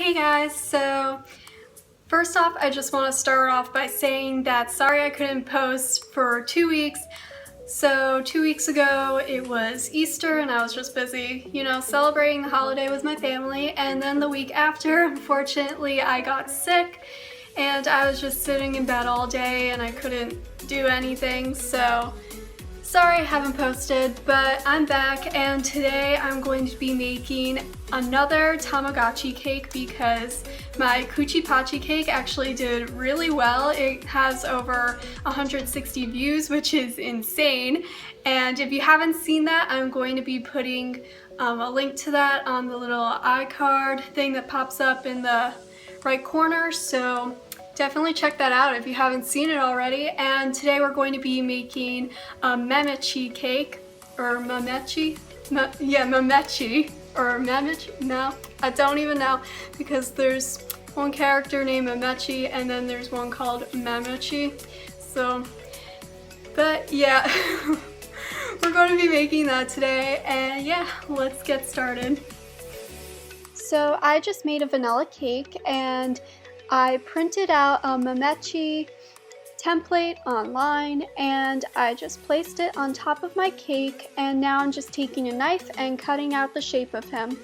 Hey guys, so first off I just want to start off by saying that sorry I couldn't post for 2 weeks. So 2 weeks ago it was Easter and I was just busy, celebrating the holiday with my family, and then the week after, unfortunately, I got sick and I was just sitting in bed all day and I couldn't do anything, so sorry I haven't posted, but I'm back and today I'm going to be making another Tamagotchi cake because my Kuchi Pachi cake actually did really well. It has over 160 views, which is insane. And if you haven't seen that, I'm going to be putting a link to that on the little iCard thing that pops up in the right corner. So definitely check that out if you haven't seen it already. And today we're going to be making a Mametchi cake, or Mametchi? Mametchi. Or Mametchi? No, I don't even know, because there's one character named Mametchi and then there's one called Mametchi. So, but yeah, we're going to be making that today, and yeah, let's get started. So I just made a vanilla cake and I printed out a Mametchi template online and I just placed it on top of my cake, and now I'm just taking a knife and cutting out the shape of him.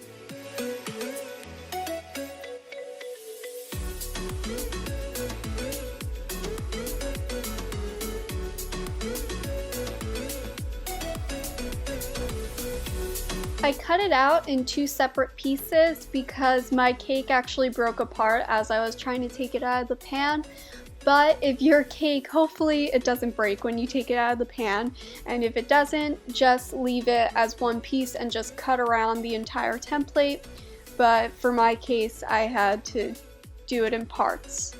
I cut it out in 2 separate pieces because my cake actually broke apart as I was trying to take it out of the pan. But if your cake, hopefully it doesn't break when you take it out of the pan, and if it doesn't, just leave it as one piece and just cut around the entire template. But for my case, I had to do it in parts.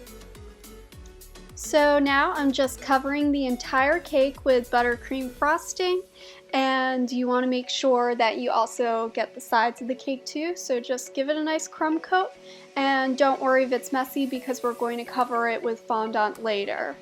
So now I'm just covering the entire cake with buttercream frosting, and you want to make sure that you also get the sides of the cake too, so just give it a nice crumb coat, and don't worry if it's messy because we're going to cover it with fondant later.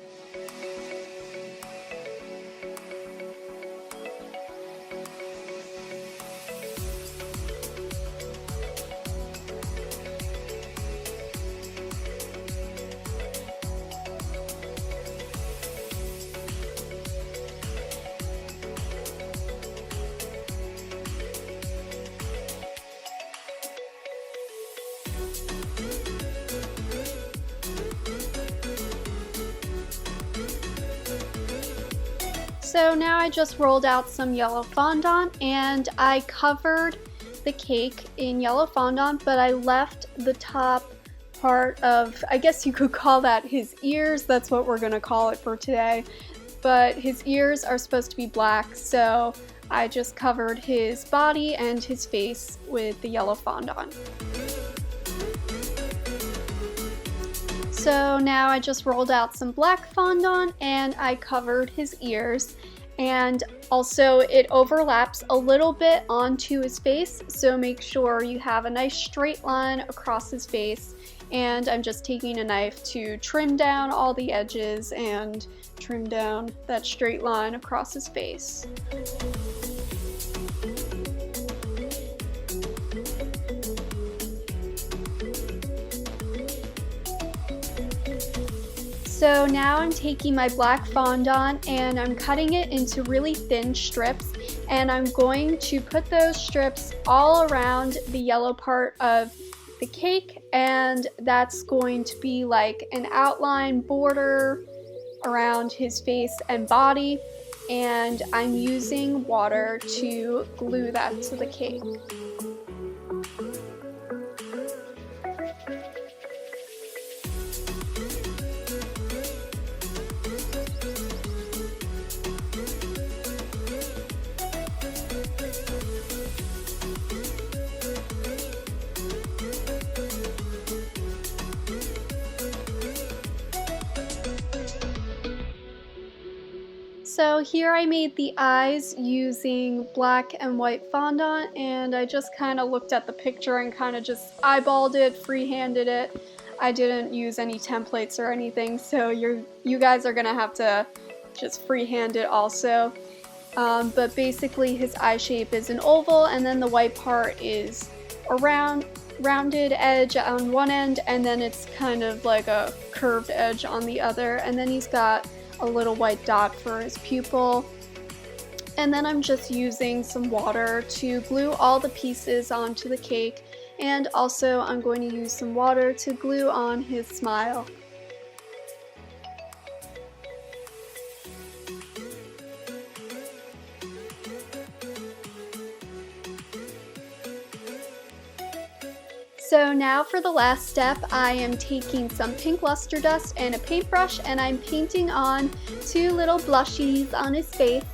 So now I just rolled out some yellow fondant and I covered the cake in yellow fondant, but I left the top part of, I guess you could call that his ears. That's what we're gonna call it for today. But his ears are supposed to be black, so I just covered his body and his face with the yellow fondant. So now I just rolled out some black fondant and I covered his ears, and also it overlaps a little bit onto his face, so make sure you have a nice straight line across his face, and I'm just taking a knife to trim down all the edges and trim down that straight line across his face. So now I'm taking my black fondant and I'm cutting it into really thin strips, and I'm going to put those strips all around the yellow part of the cake, and that's going to be like an outline border around his face and body, and I'm using water to glue that to the cake. So here I made the eyes using black and white fondant, and I just kind of looked at the picture and kind of just eyeballed it, freehanded it. I didn't use any templates or anything, so you guys are gonna have to just freehand it also. But basically his eye shape is an oval, and then the white part is around rounded edge on one end, and then it's kind of like a curved edge on the other, and then he's got a little white dot for his pupil. And then I'm just using some water to glue all the pieces onto the cake, and also I'm going to use some water to glue on his smile. So now for the last step, I am taking some pink luster dust and a paintbrush, and I'm painting on two little blushies on his face,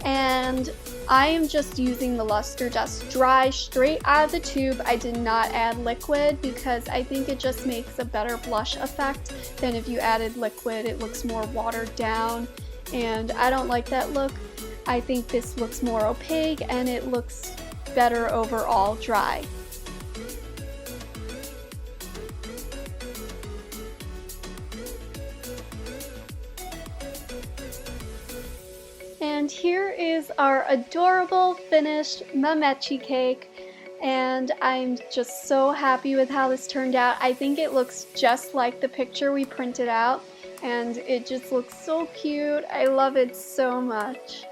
and I am just using the luster dust dry straight out of the tube. I did not add liquid because I think it just makes a better blush effect than if you added liquid. It looks more watered down, and I don't like that look. I think this looks more opaque and it looks better overall dry. And here is our adorable finished Mametchi cake, and I'm just so happy with how this turned out. I think it looks just like the picture we printed out, and it just looks so cute. I love it so much.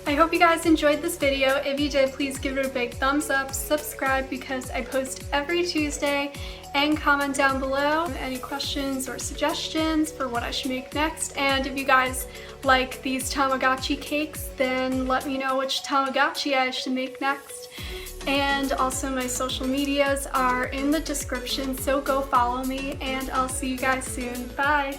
I hope you guys enjoyed this video. If you did, please give it a big thumbs up, subscribe because I post every Tuesday, and comment down below any questions or suggestions for what I should make next. And if you guys like these Tamagotchi cakes, then let me know which Tamagotchi I should make next. And also my social medias are in the description, so go follow me, and I'll see you guys soon. Bye!